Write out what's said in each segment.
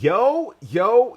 Yo,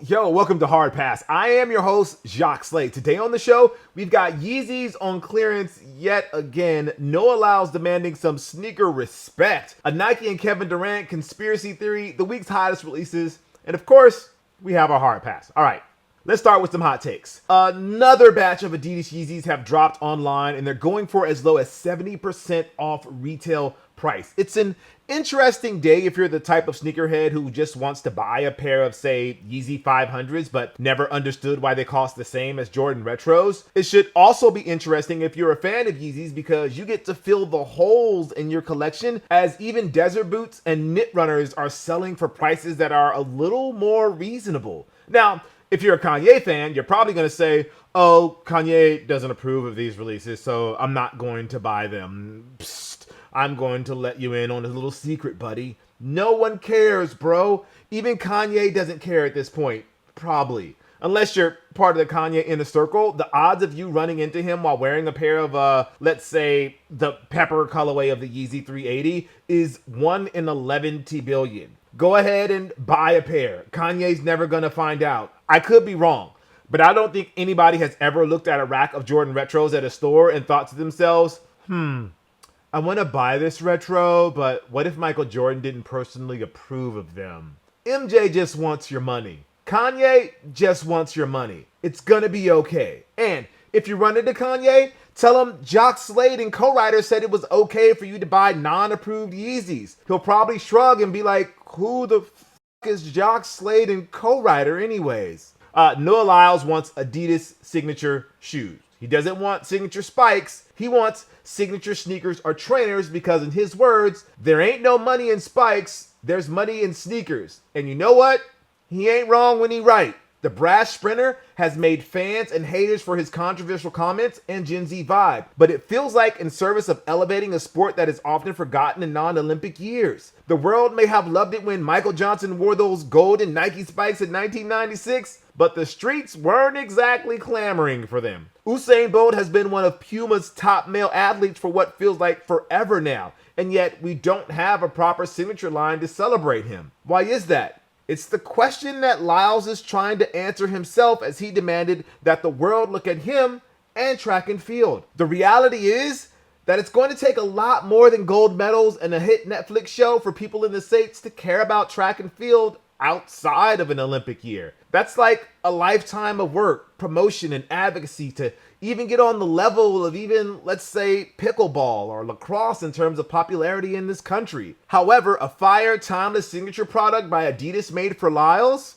welcome to Hard Pass. I am your host, Jacques Slade. Today on the show, we've got Yeezys on clearance yet again, no Lyles demanding some sneaker respect, a Nike and Kevin Durant conspiracy theory, the week's hottest releases, and of course, we have our Hard Pass. All right. Let's start with some hot takes. Another batch of Adidas Yeezys have dropped online and they're going for as low as 70% off retail price. It's an interesting day if you're the type of sneakerhead who just wants to buy a pair of, say, Yeezy 500s but never understood why they cost the same as Jordan Retros. It should also be interesting if you're a fan of Yeezys because you get to fill the holes in your collection, as even desert boots and knit runners are selling for prices that are a little more reasonable. Now, if you're a Kanye fan, you're probably going to say, oh, Kanye doesn't approve of these releases, so I'm not going to buy them. Psst, I'm going to let you in on a little secret, buddy. No one cares, bro. Even Kanye doesn't care at this point, probably. Unless you're part of the Kanye inner circle, the odds of you running into him while wearing a pair of, let's say, the pepper colorway of the Yeezy 380 is 1 in 11 T-billion. Go ahead and buy a pair. Kanye's never gonna find out. I could be wrong, but I don't think anybody has ever looked at a rack of Jordan Retros at a store and thought to themselves, I want to buy this retro, but what if Michael Jordan didn't personally approve of them? MJ just wants your money. Kanye just wants your money. It's gonna be okay. And if you run into Kanye, tell him Jacques, Slade, and co-writer said it was okay for you to buy non-approved Yeezys. He'll probably shrug and be like, who the f*** is Jacques, Slade, and co-writer anyways? Noah Lyles wants Adidas signature shoes. He doesn't want signature spikes. He wants signature sneakers or trainers because, in his words, there ain't no money in spikes, there's money in sneakers. And you know what? He ain't wrong when he right. The brash sprinter has made fans and haters for his controversial comments and Gen Z vibe, but it feels like in service of elevating a sport that is often forgotten in non-Olympic years. The world may have loved it when Michael Johnson wore those golden Nike spikes in 1996, but the streets weren't exactly clamoring for them. Usain Bolt has been one of Puma's top male athletes for what feels like forever now, and yet we don't have a proper signature line to celebrate him. Why is that? It's the question that Lyles is trying to answer himself as he demanded that the world look at him and track and field. The reality is that it's going to take a lot more than gold medals and a hit Netflix show for people in the States to care about track and field outside of an Olympic year. That's like a lifetime of work, promotion, and advocacy to even get on the level of even, let's say, pickleball or lacrosse in terms of popularity in this country. However, a fire, timeless signature product by Adidas made for Lyles,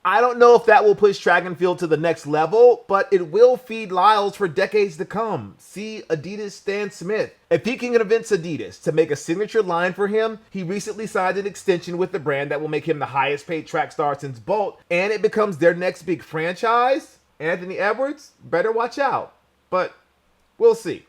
I don't know if that will push track and field to the next level, but it will feed Lyles for decades to come. See Adidas Stan Smith. If he can convince Adidas to make a signature line for him, he recently signed an extension with the brand that will make him the highest paid track star since Bolt, and it becomes their next big franchise. Anthony Edwards, better watch out. But we'll see.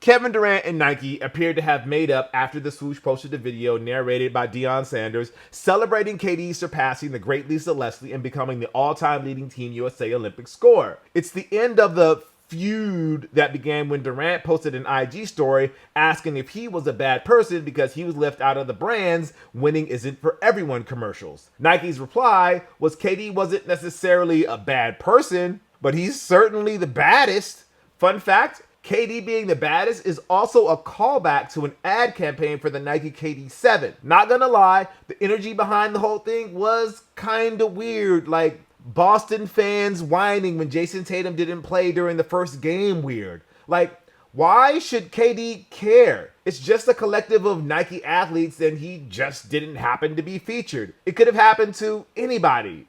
Kevin Durant and Nike appeared to have made up after the swoosh posted a video narrated by Deion Sanders celebrating KD surpassing the great Lisa Leslie and becoming the all-time leading Team USA Olympic scorer. It's the end of the feud that began when Durant posted an IG story asking if he was a bad person because he was left out of the brand's "winning isn't for everyone" commercials. Nike's reply was KD wasn't necessarily a bad person, but he's certainly the baddest. Fun fact, KD being the baddest is also a callback to an ad campaign for the Nike KD 7. Not gonna lie, the energy behind the whole thing was kinda weird, like Boston fans whining when Jason Tatum didn't play during the first game weird. Like, why should KD care? It's just a collective of Nike athletes and he just didn't happen to be featured. It could have happened to anybody.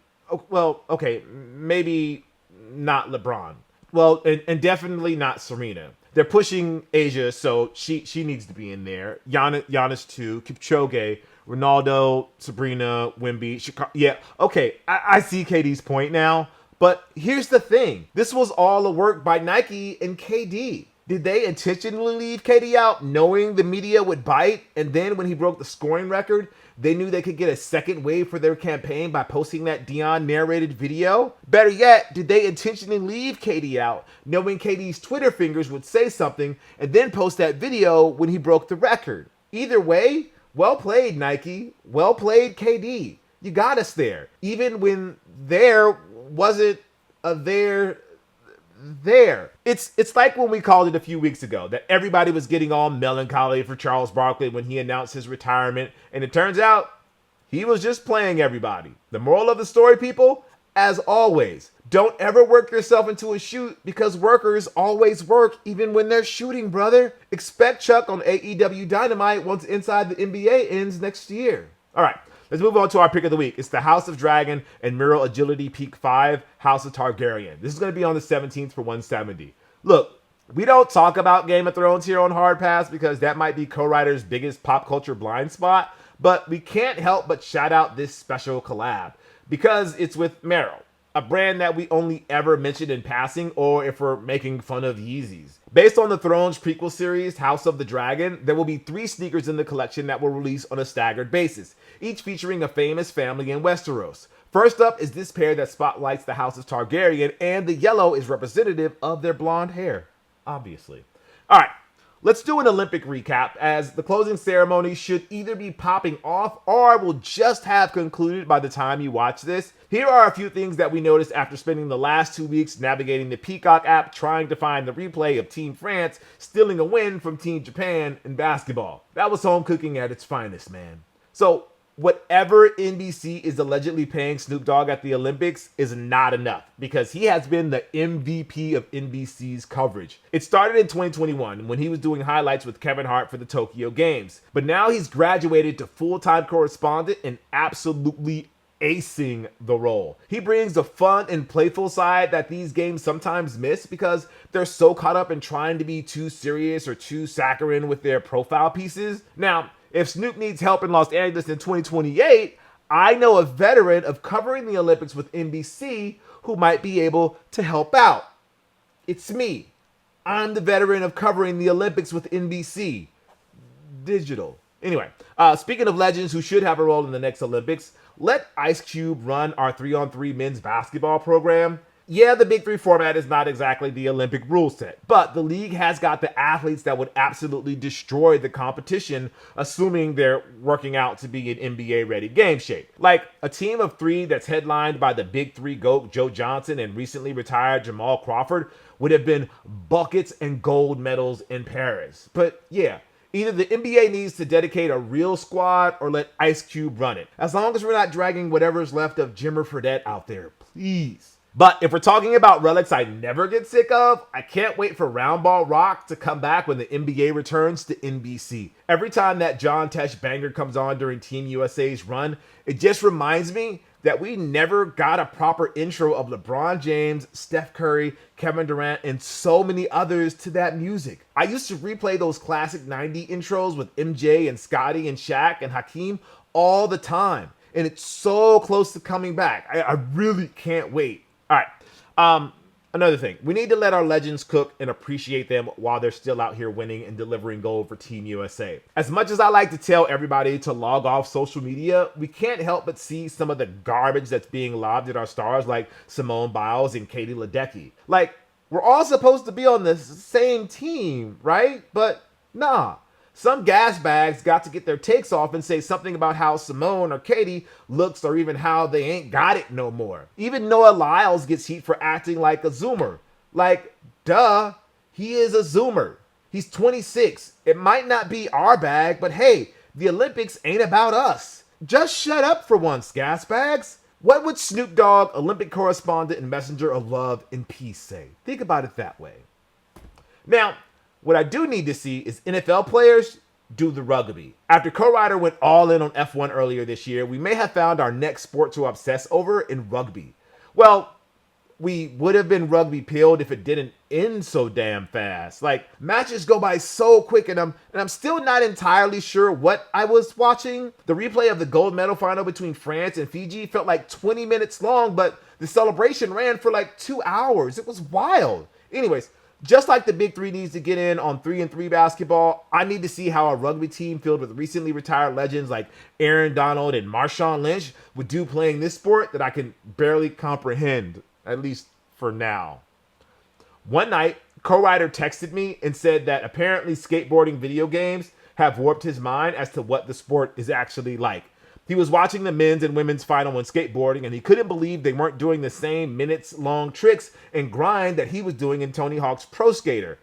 Well, okay, maybe not LeBron. Well, and definitely not Serena. They're pushing Asia, so she needs to be in there. Giannis too, Kipchoge, Ronaldo, Sabrina, Wemby, Chicago. Yeah, okay, I see KD's point now. But here's the thing. This was all a work by Nike and KD. Did they intentionally leave KD out knowing the media would bite? And then when he broke the scoring record, they knew they could get a second wave for their campaign by posting that Deion narrated video? Better yet, did they intentionally leave KD out knowing KD's Twitter fingers would say something and then post that video when he broke the record? Either way, well played, Nike. Well played, KD. You got us there. Even when there wasn't a there. It's like when we called it a few weeks ago that everybody was getting all melancholy for Charles Barkley when he announced his retirement, and it turns out he was just playing everybody. The moral of the story, people, as always, don't ever work yourself into a shoot because workers always work even when they're shooting, brother. Expect Chuck on AEW Dynamite once Inside the NBA ends next year. All right. Let's move on to our pick of the week. It's the House of Dragon and Mural Agility Peak 5, House of Targaryen. This is going to be on the 17th for 170. Look, we don't talk about Game of Thrones here on Hard Pass because that might be co-writer's biggest pop culture blind spot, but we can't help but shout out this special collab because it's with Merrell, a brand that we only ever mentioned in passing or if we're making fun of Yeezys. Based on the Thrones prequel series, House of the Dragon, there will be 3 sneakers in the collection that will release on a staggered basis, each featuring a famous family in Westeros. First up is this pair that spotlights the House of Targaryen, and the yellow is representative of their blonde hair, obviously. All right, let's do an Olympic recap, as the closing ceremony should either be popping off or will just have concluded by the time you watch this. Here are a few things that we noticed after spending the last 2 weeks navigating the Peacock app trying to find the replay of Team France stealing a win from Team Japan in basketball. That was home cooking at its finest, man. So, whatever NBC is allegedly paying Snoop Dogg at the Olympics is not enough because he has been the MVP of NBC's coverage. It started in 2021 when he was doing highlights with Kevin Hart for the Tokyo Games. But now he's graduated to full-time correspondent and absolutely acing the role. He brings a fun and playful side that these games sometimes miss because they're so caught up in trying to be too serious or too saccharine with their profile pieces. Now, if Snoop needs help in Los Angeles in 2028, I know a veteran of covering the Olympics with NBC who might be able to help out. It's me. I'm the veteran of covering the Olympics with NBC. Digital. Anyway, speaking of legends who should have a role in the next Olympics, let Ice Cube run our 3-on-3 men's basketball program. Yeah, the Big Three format is not exactly the Olympic rule set, but the league has got the athletes that would absolutely destroy the competition, assuming they're working out to be in NBA-ready game shape. Like a team of 3 that's headlined by the Big Three GOAT Joe Johnson and recently retired Jamal Crawford would have been buckets and gold medals in Paris. But yeah, either the NBA needs to dedicate a real squad or let Ice Cube run it. As long as we're not dragging whatever's left of Jimmer Fredette out there, please. But if we're talking about relics I never get sick of, I can't wait for Round Ball Rock to come back when the NBA returns to NBC. Every time that John Tesh banger comes on during Team USA's run, it just reminds me that we never got a proper intro of LeBron James, Steph Curry, Kevin Durant, and so many others to that music. I used to replay those classic 90 intros with MJ and Scotty and Shaq and Hakeem all the time. And it's so close to coming back. I really can't wait. All right. Another thing, we need to let our legends cook and appreciate them while they're still out here winning and delivering gold for Team USA. As much as I like to tell everybody to log off social media, we can't help but see some of the garbage that's being lobbed at our stars like Simone Biles and Katie Ledecky. Like, we're all supposed to be on the same team, right? But nah. Some gas bags got to get their takes off and say something about how Simone or Katie looks or even how they ain't got it no more. Even Noah Lyles gets heat for acting like a Zoomer. Like, duh, he is a Zoomer. He's 26. It might not be our bag, but hey, the Olympics ain't about us. Just shut up for once, gas bags. What would Snoop Dogg, Olympic correspondent and messenger of love and peace say? Think about it that way. Now, what I do need to see is NFL players do the rugby. After co-writer went all in on F1 earlier this year, we may have found our next sport to obsess over in rugby. Well, we would have been rugby pilled if it didn't end so damn fast. Like, matches go by so quick, and I'm still not entirely sure what I was watching. The replay of the gold medal final between France and Fiji felt like 20 minutes long, but the celebration ran for like 2 hours. It was wild. Anyways, just like the Big Three needs to get in on 3-and-3 basketball, I need to see how a rugby team filled with recently retired legends like Aaron Donald and Marshawn Lynch would do playing this sport that I can barely comprehend, at least for now. One night, co-writer texted me and said that apparently skateboarding video games have warped his mind as to what the sport is actually like. He was watching the men's and women's final in skateboarding, and he couldn't believe they weren't doing the same minutes-long tricks and grind that he was doing in Tony Hawk's Pro Skater.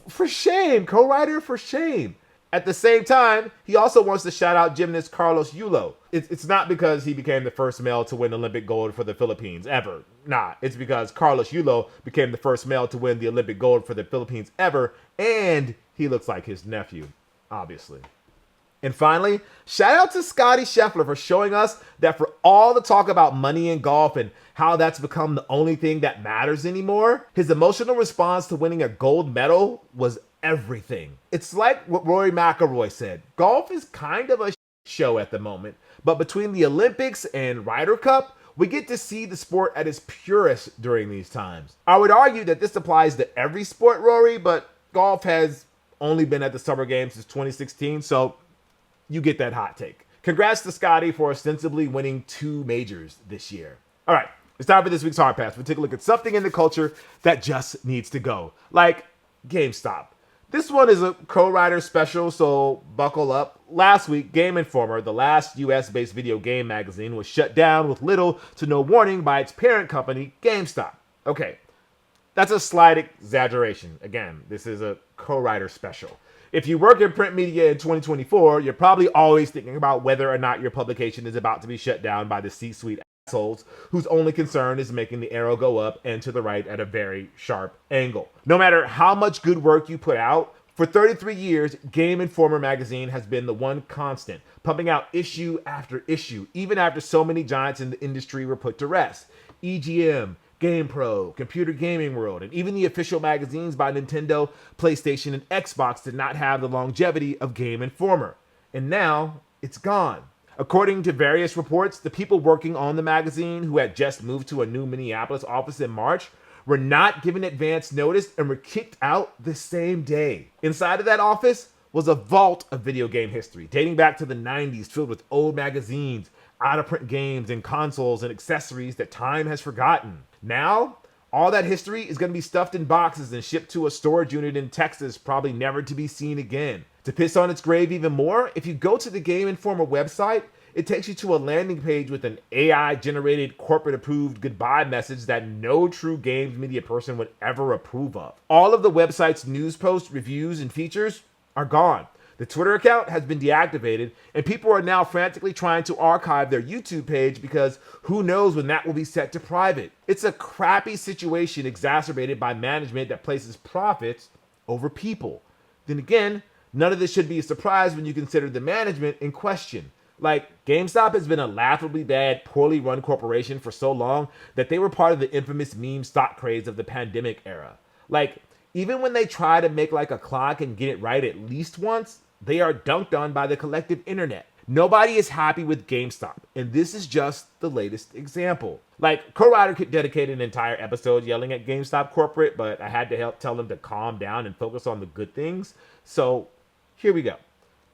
For shame, co-writer, for shame. At the same time, he also wants to shout out gymnast Carlos Yulo. It's not because he became the first male to win Olympic gold for the Philippines ever. Nah, it's because Carlos Yulo became the first male to win the Olympic gold for the Philippines ever, and he looks like his nephew, obviously. And finally, shout out to Scotty Scheffler for showing us that for all the talk about money in golf and how that's become the only thing that matters anymore, his emotional response to winning a gold medal was everything. It's like what Rory McIlroy said. Golf is kind of a show at the moment, but between the Olympics and Ryder Cup, we get to see the sport at its purest during these times. I would argue that this applies to every sport, Rory, but golf has only been at the Summer Games since 2016, so you get that hot take. Congrats to Scotty for ostensibly winning 2 majors this year. All right, it's time for this week's Hard Pass. We'll take a look at something in the culture that just needs to go, like GameStop. This one is a co-writer special, so buckle up. Last week, Game Informer, the last US-based video game magazine, was shut down with little to no warning by its parent company, GameStop. Okay, that's a slight exaggeration. Again, this is a co-writer special. If you work in print media in 2024, you're probably always thinking about whether or not your publication is about to be shut down by the C-suite assholes whose only concern is making the arrow go up and to the right at a very sharp angle. No matter how much good work you put out, for 33 years, Game Informer magazine has been the one constant, pumping out issue after issue, even after so many giants in the industry were put to rest. EGM, GamePro, Computer Gaming World, and even the official magazines by Nintendo, PlayStation, and Xbox did not have the longevity of Game Informer. And now, it's gone. According to various reports, the people working on the magazine, who had just moved to a new Minneapolis office in March, were not given advance notice and were kicked out the same day. Inside of that office was a vault of video game history, dating back to the 90s, filled with old magazines, out-of-print games, and consoles and accessories that time has forgotten. Now, all that history is going to be stuffed in boxes and shipped to a storage unit in Texas, probably never to be seen again. To piss on its grave even more, if you go to the Game Informer website, it takes you to a landing page with an AI-generated, corporate-approved goodbye message that no true games media person would ever approve of. All of the website's news posts, reviews, and features are gone. The Twitter account has been deactivated, and people are now frantically trying to archive their YouTube page because who knows when that will be set to private. It's a crappy situation exacerbated by management that places profits over people. Then again, none of this should be a surprise when you consider the management in question. Like, GameStop has been a laughably bad, poorly run corporation for so long that they were part of the infamous meme stock craze of the pandemic era. Like, even when they try to make like a clock and get it right at least once, they are dunked on by the collective internet. Nobody is happy with GameStop, and this is just the latest example. Like, co-writer could dedicate an entire episode yelling at GameStop corporate, but I had to help tell them to calm down and focus on the good things. So, here we go.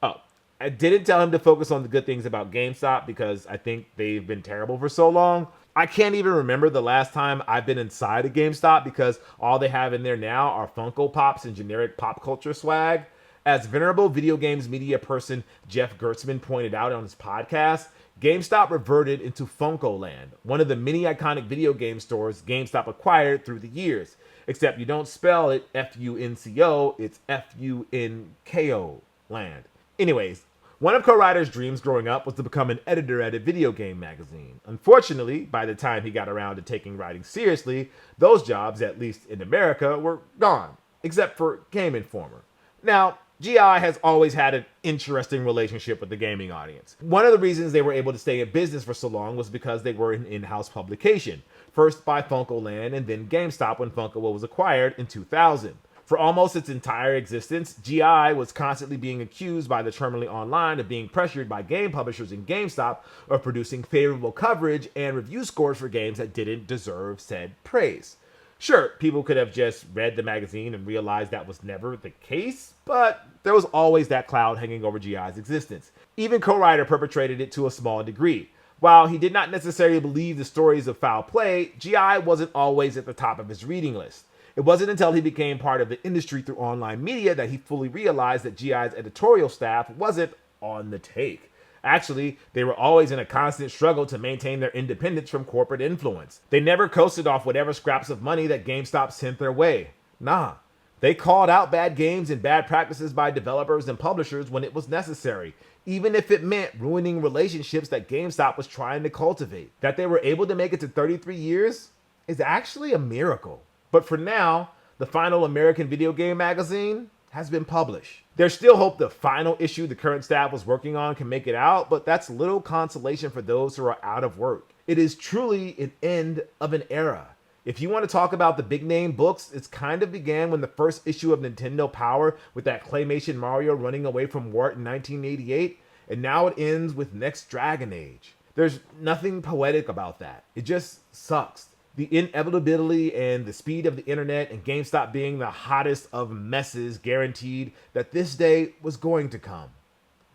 Oh, I didn't tell him to focus on the good things about GameStop because I think they've been terrible for so long. I can't even remember the last time I've been inside a GameStop because all they have in there now are Funko Pops and generic pop culture swag. As venerable video games media person Jeff Gertzman pointed out on his podcast, GameStop reverted into Funko Land, one of the many iconic video game stores GameStop acquired through the years. Except you don't spell it F-U-N-C-O, it's F-U-N-K-O Land. Anyways, one of co-writer's dreams growing up was to become an editor at a video game magazine. Unfortunately, by the time he got around to taking writing seriously, those jobs, at least in America, were gone, except for Game Informer. Now, GI has always had an interesting relationship with the gaming audience. One of the reasons they were able to stay in business for so long was because they were an in-house publication, first by Funko Land and then GameStop when Funko was acquired in 2000. For almost its entire existence, GI was constantly being accused by the terminally online of being pressured by game publishers and GameStop of producing favorable coverage and review scores for games that didn't deserve said praise. Sure, people could have just read the magazine and realized that was never the case, but there was always that cloud hanging over GI's existence. Even co-writer perpetrated it to a small degree. While he did not necessarily believe the stories of foul play, GI wasn't always at the top of his reading list. It wasn't until he became part of the industry through online media that he fully realized that GI's editorial staff wasn't on the take. Actually, they were always in a constant struggle to maintain their independence from corporate influence. They never coasted off whatever scraps of money that GameStop sent their way. Nah. They called out bad games and bad practices by developers and publishers when it was necessary, even if it meant ruining relationships that GameStop was trying to cultivate. That they were able to make it to 33 years is actually a miracle. But for now, the final American video game magazine has been published. There's still hope the final issue the current staff was working on can make it out, but that's little consolation for those who are out of work. It is truly an end of an era. If you want to talk about the big name books, it's kind of began when the first issue of Nintendo Power with that claymation Mario running away from Wart in 1988, and now it ends with Next Dragon Age. There's nothing poetic about that. It just sucks. The inevitability and the speed of the internet and GameStop being the hottest of messes guaranteed that this day was going to come.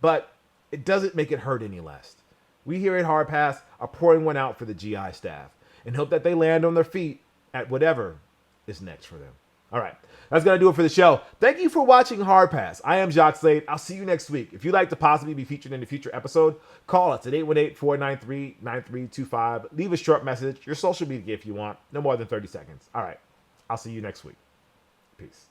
But it doesn't make it hurt any less. We here at Hard Pass are pouring one out for the GI staff and hope that they land on their feet at whatever is next for them. All right, that's going to do it for the show. Thank you for watching Hard Pass. I am Jacques Slade. I'll see you next week. If you'd like to possibly be featured in a future episode, call us at 818-493-9325. Leave a short message, your social media if you want. No more than 30 seconds. All right, I'll see you next week. Peace.